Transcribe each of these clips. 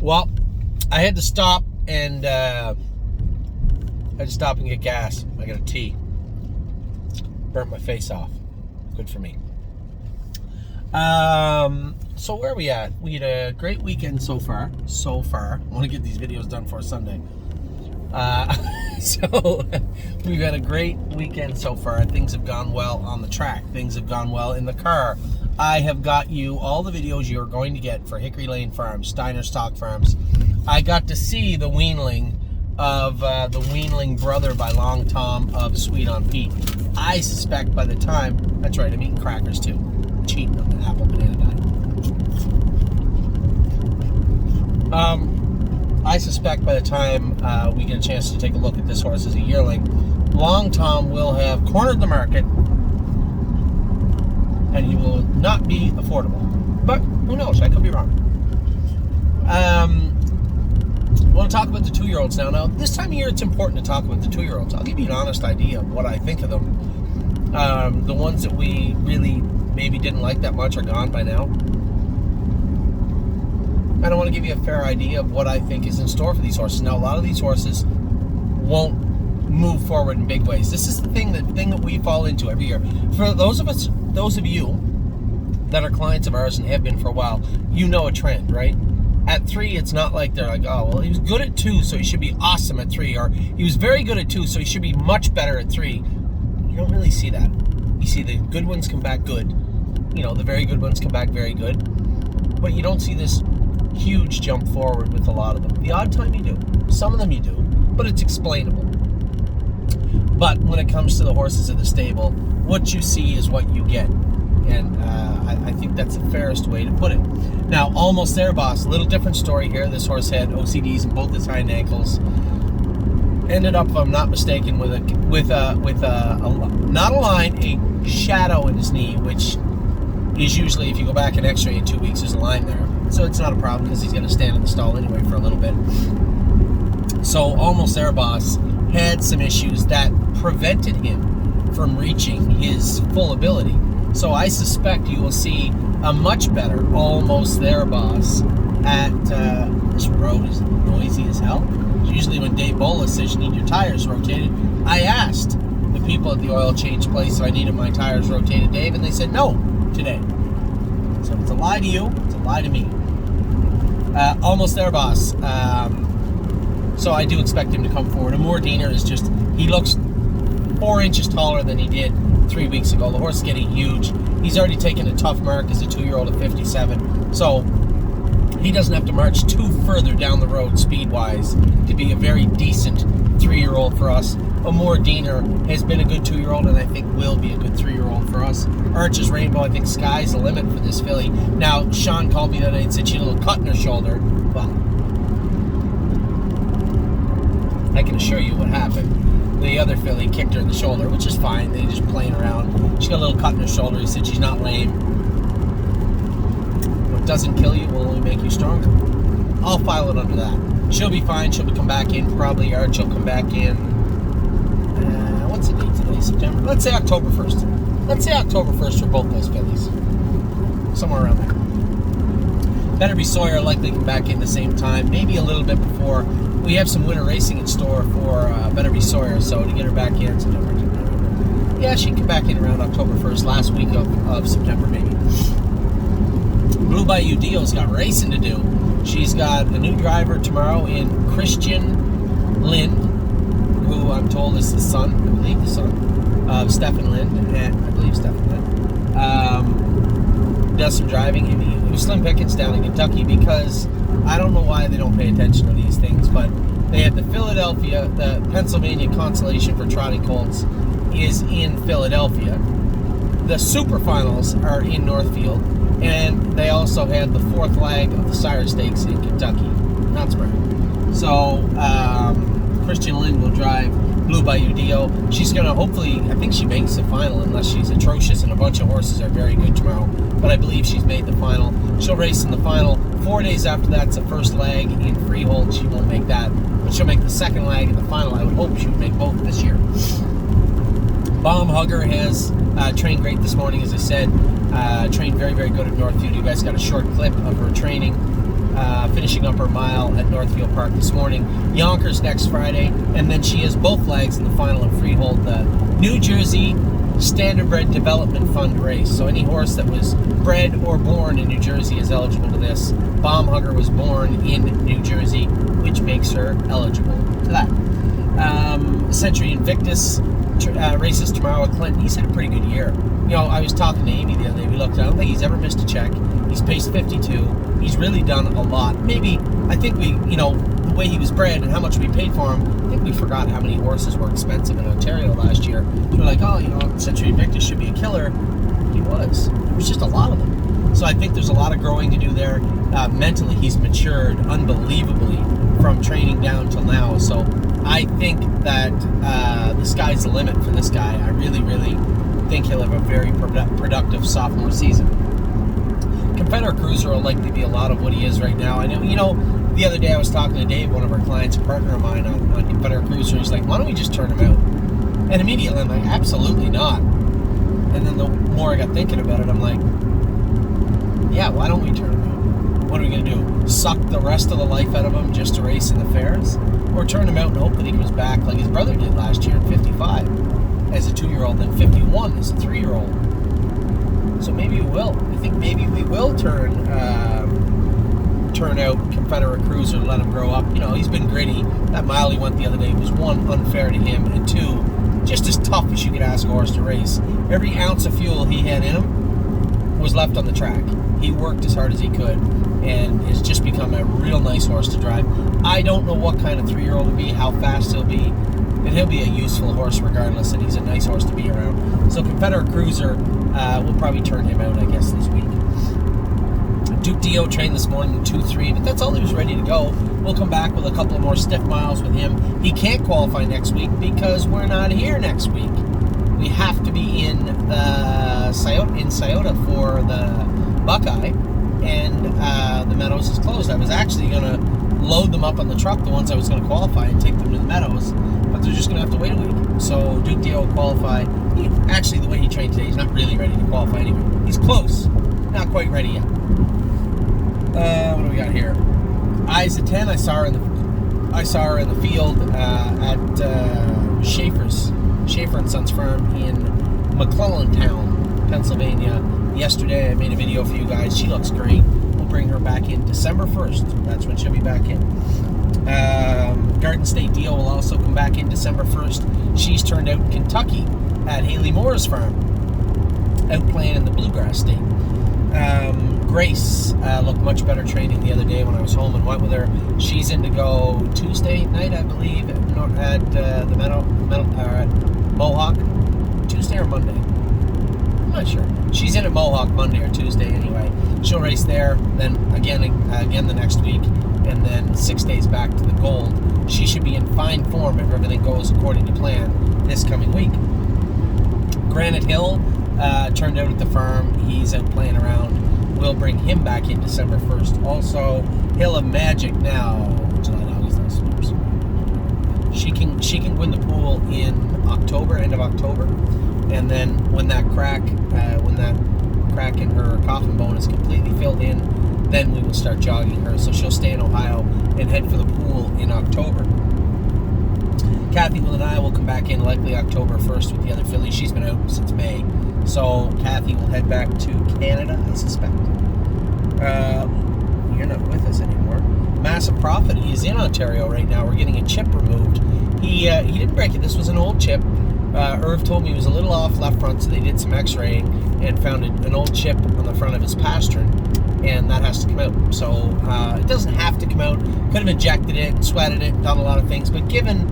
Well, I had to stop and get gas. I got a tea. Burnt my face off. Good for me. So where are we at? We had a great weekend so far. I want to get these videos done for Sunday. So we've had a great weekend so far. Things have gone well on the track. Things have gone well in the car. I have got you all the videos you're going to get for Hickory Lane Farms, Steiner Stock Farms. I got to see the weanling of the weanling brother by Long Tom of Sweet on Pete. I suspect by the time, that's right, I'm eating crackers too. Cheating on the apple banana diet. I suspect by the time we get a chance to take a look at this horse as a yearling, Long Tom will have cornered the market and he will not be affordable. But who knows? I could be wrong. I want to talk about the 2-year-olds now. Now, this time of year, it's important to talk about the 2-year-olds. I'll give you an honest idea of what I think of them. The ones that we really maybe didn't like that much are gone by now. And I want to give you a fair idea of what I think is in store for these horses. Now, a lot of these horses won't move forward in big ways. This is the thing that we fall into every year. For those of you that are clients of ours and have been for a while, you know a trend, right? At 3, it's not like they're like, oh, well, he was good at 2, so he should be awesome at 3, or he was very good at 2, so he should be much better at 3. You don't really see that. You see the good ones come back good. You know, the very good ones come back very good. But you don't see this huge jump forward with a lot of them. The odd time you do. Some of them you do, but it's explainable. But when it comes to the horses in the stable, what you see is what you get. And I think that's the fairest way to put it. Now, Almost There, Boss. A little different story here. This horse had OCDs in both his hind ankles. Ended up, if I'm not mistaken, with not a line, a shadow in his knee, which is usually, if you go back and x-ray in 2 weeks, there's a line there. So it's not a problem because he's going to stand in the stall anyway for a little bit. So Almost There, Boss had some issues that prevented him from reaching his full ability. So I suspect you will see a much better Almost There, Boss at, this road is noisy as hell. Usually when Dave Bola says you need your tires rotated, I asked the people at the oil change place if I needed my tires rotated, Dave, and they said no today. So it's a lie to you, it's a lie to me. Almost There, Boss. So I do expect him to come forward. Amor Diener is just, he looks 4 inches taller than he did 3 weeks ago. The horse is getting huge. He's already taken a tough mark as a 2-year-old at 57. So he doesn't have to march too further down the road speed-wise to be a very decent 3-year-old for us. Amor Diener has been a good 2-year-old and I think will be a good 3-year-old for us. Arches Rainbow, I think sky's the limit for this filly. Now, Sean called me that night and said she had a little cut in her shoulder. Well, I can assure you what happened. The other filly kicked her in the shoulder, which is fine. They just playing around. She got a little cut in her shoulder. He said she's not lame. What doesn't kill you will only make you stronger. I'll file it under that. She'll be fine. She'll come back in. Probably Arch will come back in. What's the date today? September? Let's say October 1st. Let's say October 1st for both those fillies. Somewhere around there. Better Be Sawyer likely come back in the same time. Maybe a little bit before. We have some winter racing in store for Better Be Sawyer, so to get her back in September. Yeah, she can come back in around October 1st, last week of September maybe. Blue Bayou Dio's got racing to do. She's got a new driver tomorrow in Christian Lind, who I'm told is the son, I believe the son, of Stefan Lind, and I believe Stefan Lind. Does some driving. It was slim pickings down in Kentucky because I don't know why they don't pay attention to these things, but they had the Pennsylvania Consolation for Trotting Colts is in Philadelphia. The Super Finals are in Northfield, and they also had the 4th leg of the Sire Stakes in Kentucky. Not smart. So Christian Lind will drive Blue Bayou Dio. She's going to hopefully, I think she makes the final unless she's atrocious and a bunch of horses are very good tomorrow. But I believe she's made the final. She'll race in the final. 4 days after that's the first leg in Freehold. She won't make that. But she'll make the second leg in the final. I would hope she would make both this year. Bomb Hugger has trained great this morning, as I said. Trained very, very good at Northfield. You guys got a short clip of her training. finishing up her mile at Northfield Park this morning. Yonkers next Friday, and then she has both legs in the final in Freehold, the New Jersey Standardbred Development Fund race. So any horse that was bred or born in New Jersey is eligible to this. Bomb Hugger was born in New Jersey, which makes her eligible to that. Century Invictus races tomorrow at Clinton. He's had a pretty good year. You know, I was talking to Amy the other day. We looked, I don't think he's ever missed a check. He's paced 52. He's really done a lot. Maybe, I think we, you know, the way he was bred and how much we paid for him, I think we forgot how many horses were expensive in Ontario last year. We were like, oh, you know, Century Invictus should be a killer. He was. There was just a lot of them. So I think there's a lot of growing to do there. Mentally, he's matured unbelievably from training down till now. So I think that the sky's the limit for this guy. I really, really think he'll have a very productive sophomore season. Confederate Cruiser will likely be a lot of what he is right now. I know, you know, the other day I was talking to Dave, one of our clients, a partner of mine on Confederate Cruiser. He's like, why don't we just turn him out? And immediately I'm like, absolutely not. And then the more I got thinking about it, I'm like, yeah, why don't we turn him out? What are we going to do? Suck the rest of the life out of him just to race in the fairs? Or turn him out and hope that he comes back like his brother did last year at 55 as a 2-year-old, then 51 as a 3-year-old. So maybe we will. I think maybe we will turn out Confederate Cruiser and let him grow up. You know, he's been gritty. That mile he went the other day was, 1, unfair to him, and 2, just as tough as you could ask a horse to race. Every ounce of fuel he had in him was left on the track. He worked as hard as he could and has just become a real nice horse to drive. I don't know what kind of 3-year-old he'll be, how fast he'll be, and he'll be a useful horse regardless, and he's a nice horse to be around. So Confederate Cruiser, we'll probably turn him out, I guess, this week. Duke Dio trained this morning 2-3, but that's all he was ready to go. We'll come back with a couple of more stiff miles with him. He can't qualify next week because we're not here next week. We have to be in Scioto for the Buckeye, and the Meadows is closed. I was actually going to load them up on the truck, the ones I was going to qualify, and take them to the Meadows, but they're just going to have to wait a week. So Duke Dio will qualify. Actually, the way he trained today, he's not really ready to qualify anyway. He's close, not quite ready yet. What do we got here? Eyes at 10. I saw her in the field at Schaefer and Sons Farm in McClellantown, Pennsylvania. Yesterday, I made a video for you guys. She looks great. We'll bring her back in December 1st. That's when she'll be back in. Garden State Deal will also come back in December 1st. She's turned out in Kentucky at Haley Moore's farm, out playing in the Bluegrass State. Grace looked much better training the other day when I was home and went with her. She's in to go Tuesday night, I believe, at the Mohawk. Tuesday or Monday? I'm not sure. She's in at Mohawk Monday or Tuesday anyway. She'll race there, then again the next week, and then 6 days back to the Gold. She should be in fine form if everything goes according to plan this coming week. Granite Hill turned out at the farm. He's out playing around. We'll bring him back in December 1st. Also, Hill of Magic now. July, August, she can win the pool in October, end of October, and then when that crack in her coffin bone is completely filled in, then we will start jogging her. So she'll stay in Ohio and head for the pool in October. Kathy Will and I will come back in likely October 1st with the other filly. She's been out since May. So Kathy will head back to Canada, I suspect. You're not with us anymore. Massive Profit. He's in Ontario right now. We're getting a chip removed. He didn't break it. This was an old chip. Irv told me he was a little off left front, so they did some x-raying and found an old chip on the front of his pastern, and that has to come out. So it doesn't have to come out. Could have injected it, sweated it, done a lot of things, but given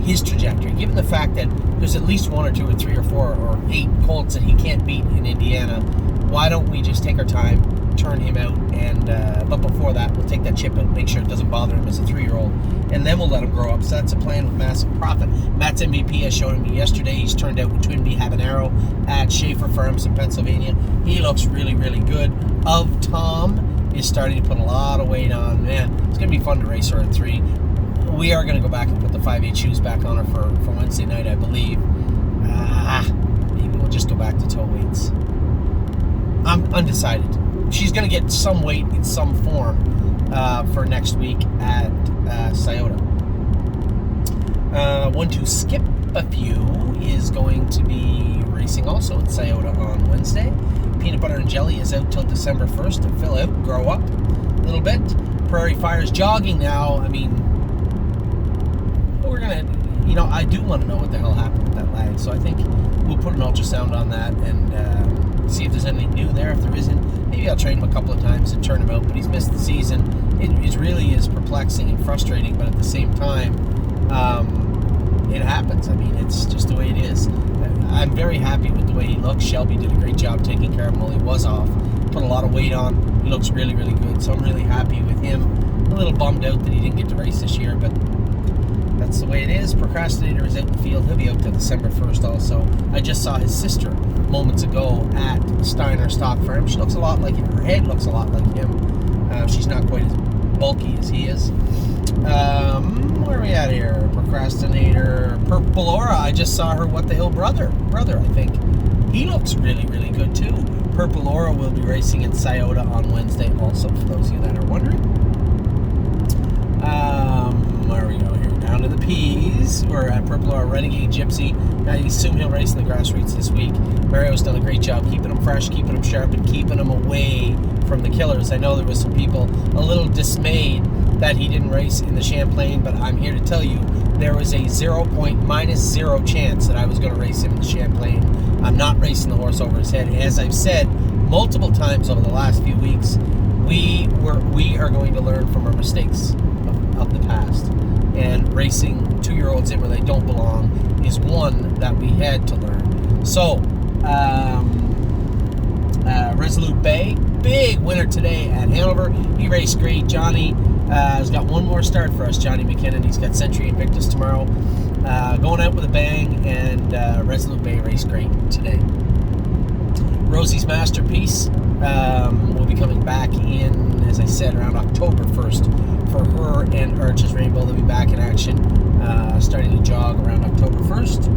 his trajectory, given the fact that there's at least 1 or 2 or 3 or 4 or 8 colts that he can't beat in Indiana, why don't we just take our time, turn him out, and but before that, we'll take that chip out, make sure it doesn't bother him as a 3-year-old, and then we'll let him grow up. So that's a plan with Massive Profit. Matt's MVP, I showed him yesterday. He's turned out with Twin Bee Habanero at Schaefer Farms in Pennsylvania. He looks really, really good. Of Tom is starting to put a lot of weight on. Man, it's going to be fun to race her at 3. We are going to go back and put the 5/8 shoes back on her for Wednesday night, I believe. Maybe we'll just go back to toe weights. I'm undecided. She's going to get some weight in some form, for next week at Scioto. One to skip a few is going to be racing also at Scioto on Wednesday. Peanut Butter and Jelly is out till December 1st to fill out, grow up a little bit. Prairie Fire's jogging now. I mean, we're going to, I do want to know what the hell happened with that lag. So I think we'll put an ultrasound on that and see if there's anything new there. If there isn't, maybe I'll train him a couple of times and turn him out. But he's missed the season. It really is perplexing and frustrating, but at the same time, it happens. I mean, it's just the way it is. I'm very happy with the way he looks. Shelby did a great job taking care of him while he was off. Put a lot of weight on. He looks really, really good. So I'm really happy with him. A little bummed out that he didn't get to race this year, but that's the way it is. Procrastinator is out in the field. He'll be out till December 1st also. I just saw his sister moments ago at Steiner Stock Farm. She looks a lot like him. Her head looks a lot like him. She's not quite as bulky as he is. Where are we at here? Procrastinator. Purple Aura. I just saw her What the Hill brother, I think. He looks really, really good too. Purple Aura will be racing in Scioto on Wednesday also, for those of you that are wondering. Where we go here? Down to the P's. We're at Purple Aura Renegade Gypsy. I assume he'll race in the grassroots this week. Mario's done a great job keeping him fresh, keeping him sharp, and keeping him away from the killers. I know there was some people a little dismayed that he didn't race in the Champlain, but I'm here to tell you there was a -0 chance that I was going to race him in the Champlain. I'm not racing the horse over his head. As I've said multiple times over the last few weeks, we are going to learn from our mistakes of the past. And racing 2-year-olds in where they don't belong is one that we had to learn. So, Resolute Bay, big winner today at Hanover. He raced great. Johnny has got one more start for us, Johnny McKinnon. He's got Century Invictus tomorrow. Going out with a bang, and Resolute Bay raced great today. Rosie's Masterpiece will be coming back in, as I said, around October 1st for her and Arch's Rainbow. They'll be back in action, starting to jog around October 1st.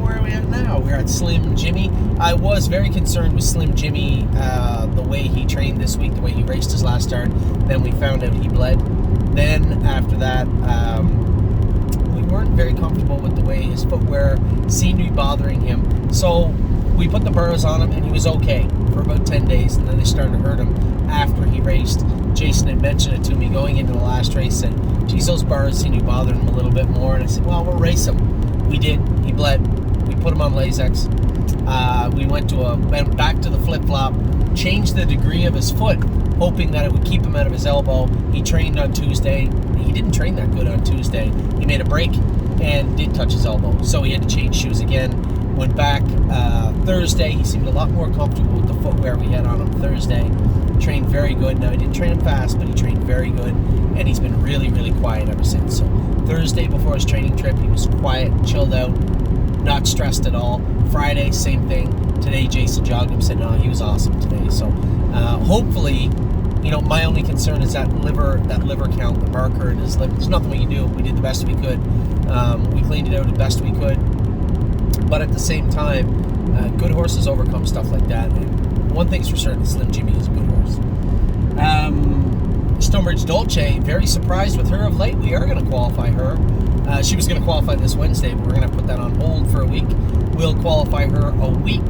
Where are we at now? We're at Slim Jimmy. I was very concerned with Slim Jimmy, the way he trained this week, the way he raced his last start. Then we found out he bled. Then after that, we weren't very comfortable with the way his footwear seemed to be bothering him. So we put the burrs on him, and he was okay for about 10 days, and then they started to hurt him after he raced. Jason had mentioned it to me going into the last race, said, geez, those burrs seem to be bothering him a little bit more. And I said, well, we'll race him. We did. He bled. We put him on Lasix. We went back to the flip-flop, changed the degree of his foot, hoping that it would keep him out of his elbow. He trained on Tuesday. He didn't train that good on Tuesday. He made a break and did touch his elbow, so he had to change shoes again. Went back Thursday. He seemed a lot more comfortable with the footwear we had on him Thursday. Trained very good. Now, he didn't train him fast, but he trained very good, and he's been really, really quiet ever since. So Thursday before his training trip, he was quiet, chilled out, not stressed at all. Friday, same thing. Today, Jason jogged him, said, no, he was awesome today. So hopefully, my only concern is that liver count, the marker in his liver. There's nothing we can do. We did the best we could. We cleaned it out the best we could. But at the same time, good horses overcome stuff like that. And one thing's for certain, Slim Jimmy is a good horse. Stonebridge Dolce, very surprised with her of late. We are going to qualify her. She was going to qualify this Wednesday, but we're going to put that on hold for a week. We'll qualify her a week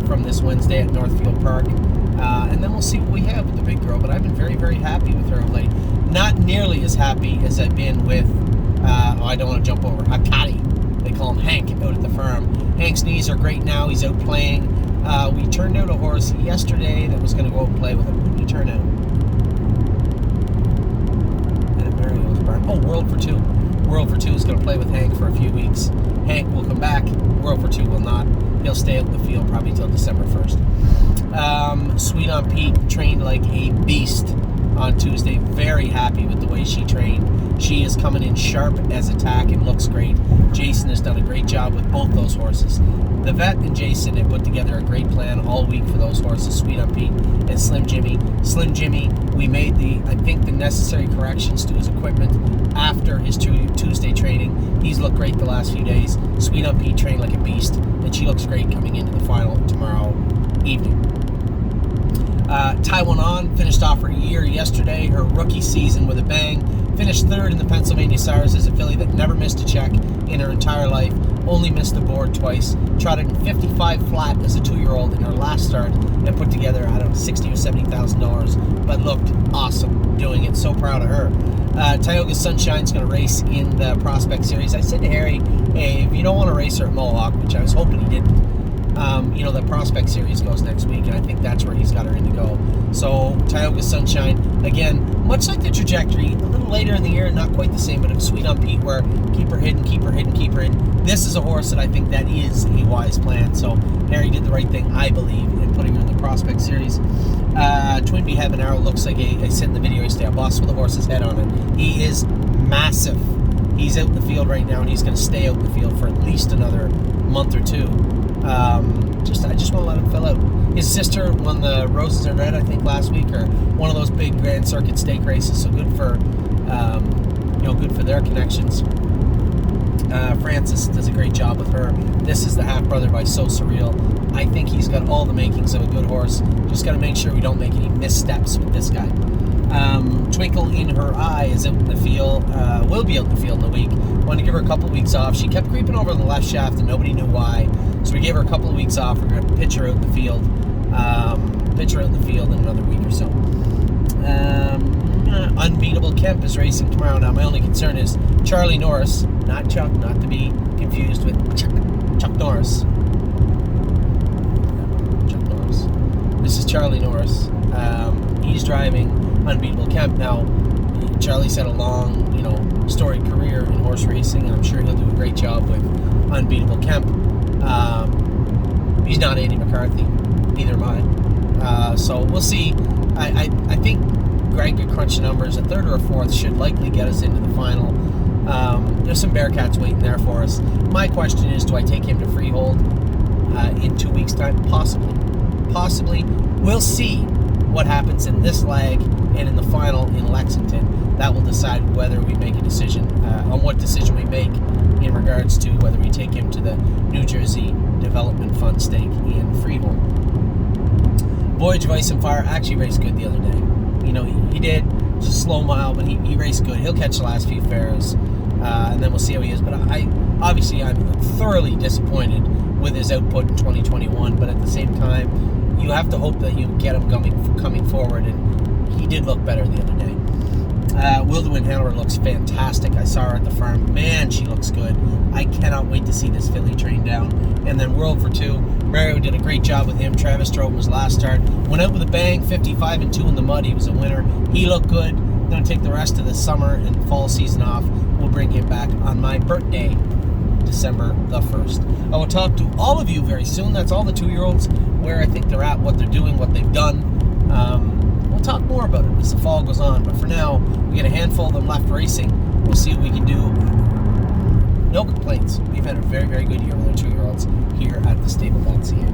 from this Wednesday at Northfield Park. And then we'll see what we have with the big girl. But I've been very, very happy with her of late. Not nearly as happy as I've been with, I don't want to jump over, Hakati. They call him Hank out at the farm. Hank's knees are great now. He's out playing. We turned out a horse yesterday that was going to go out and play with him. Who did we turn out? Oh, World for Two. World for Two is going to play with Hank for a few weeks. Hank will come back. World for Two will not. He'll stay out in the field probably until December 1st. Sweet on Pete trained like a beast on Tuesday. Very happy with the way she trained. She is coming in sharp as attack and looks great. Jason has done a great job with both those horses. The vet and Jason have put together a great plan all week for those horses, Sweet on Pete and Slim Jimmy. Slim Jimmy, we made the necessary corrections to his equipment after his Tuesday training. He's looked great the last few days. Sweet on Pete trained like a beast, and she looks great coming into the final tomorrow evening. Taiwan On finished off her year yesterday, her rookie season with a bang. Finished third in the Pennsylvania Stars as a filly that never missed a check in her entire life. Only missed the board twice. Trotted in 55 flat as a 2-year-old in her last start and put together, I don't know, $60,000 or $70,000, but looked awesome doing it. So proud of her. Tioga Sunshine's going to race in the Prospect Series. I said to Harry, hey, if you don't want to race her at Mohawk, which I was hoping he didn't, the Prospect Series goes next week, and I think that's where he's got her in to go. So, Tioga Sunshine, again, much like the Trajectory, a little later in the year, not quite the same, but it was Sweet on Pete, where keep her hidden, keep her hidden, keep her hidden. This is a horse that I think that is a wise plan, so Harry did the right thing, I believe, in putting her in the Prospect Series. Twin Bee Heaven Arrow looks like I said in the video yesterday, a boss with a horse's head on it. He is massive. He's out in the field right now, and he's going to stay out in the field for at least another month or two. I just want to let him fill out. His sister won the Roses Are Red, I think, last week, or one of those big Grand Circuit stake races. So good for, good for their connections. Francis does a great job with her. This is the half brother by So Surreal. I think he's got all the makings of a good horse. Just got to make sure we don't make any missteps with this guy. Twinkle in Her Eye is out in the field, will be out in the field in the week. Want to give her a couple of weeks off. She kept creeping over the left shaft and nobody knew why. So we gave her a couple of weeks off. We're going to pitch her out in the field. In another week or so. Unbeatable Kemp is racing tomorrow. Now my only concern is Charlie Norris, not Chuck, not to be confused with Chuck Norris. Chuck Norris. This is Charlie Norris. He's driving Unbeatable Kemp. Now, Charlie's had a long, storied career in horse racing, and I'm sure he'll do a great job with Unbeatable Kemp. He's not Andy McCarthy, neither am I. So we'll see. I think Greg could crunch the numbers. A third or a fourth should likely get us into the final. There's some Bearcats waiting there for us. My question is, do I take him to Freehold in 2 weeks' time? Possibly. We'll see what happens in this leg and in the final in Lexington. That will decide whether we make a decision, on what decision we make in regards to whether we take him to the New Jersey Development Fund stake in Freehold. Voyage of Ice and Fire actually raced good the other day. He did. It's a slow mile, but he raced good. He'll catch the last few fairs, and then we'll see how he is. But I'm thoroughly disappointed with his output in 2021, but at the same time, you have to hope that you get him coming forward, and he did look better the other day. Will the Win Hanover looks fantastic. I saw her at the farm. Man, she looks good. I cannot wait to see this filly train down. And then World for Two. Mario did a great job with him. Travis drove him his last start. Went out with a bang, 55-2 in the mud. He was a winner. He looked good. Going to take the rest of the summer and fall season off. We'll bring him back on my birthday, December the 1st. I will talk to all of you very soon. That's all the 2-year-olds, where I think they're at, what they're doing, what they've done. We'll talk more about it as the fall goes on. But for now, we get a handful of them left racing. We'll see what we can do. No complaints. We've had a very, very good year with our 2-year-olds here at the stable.ca.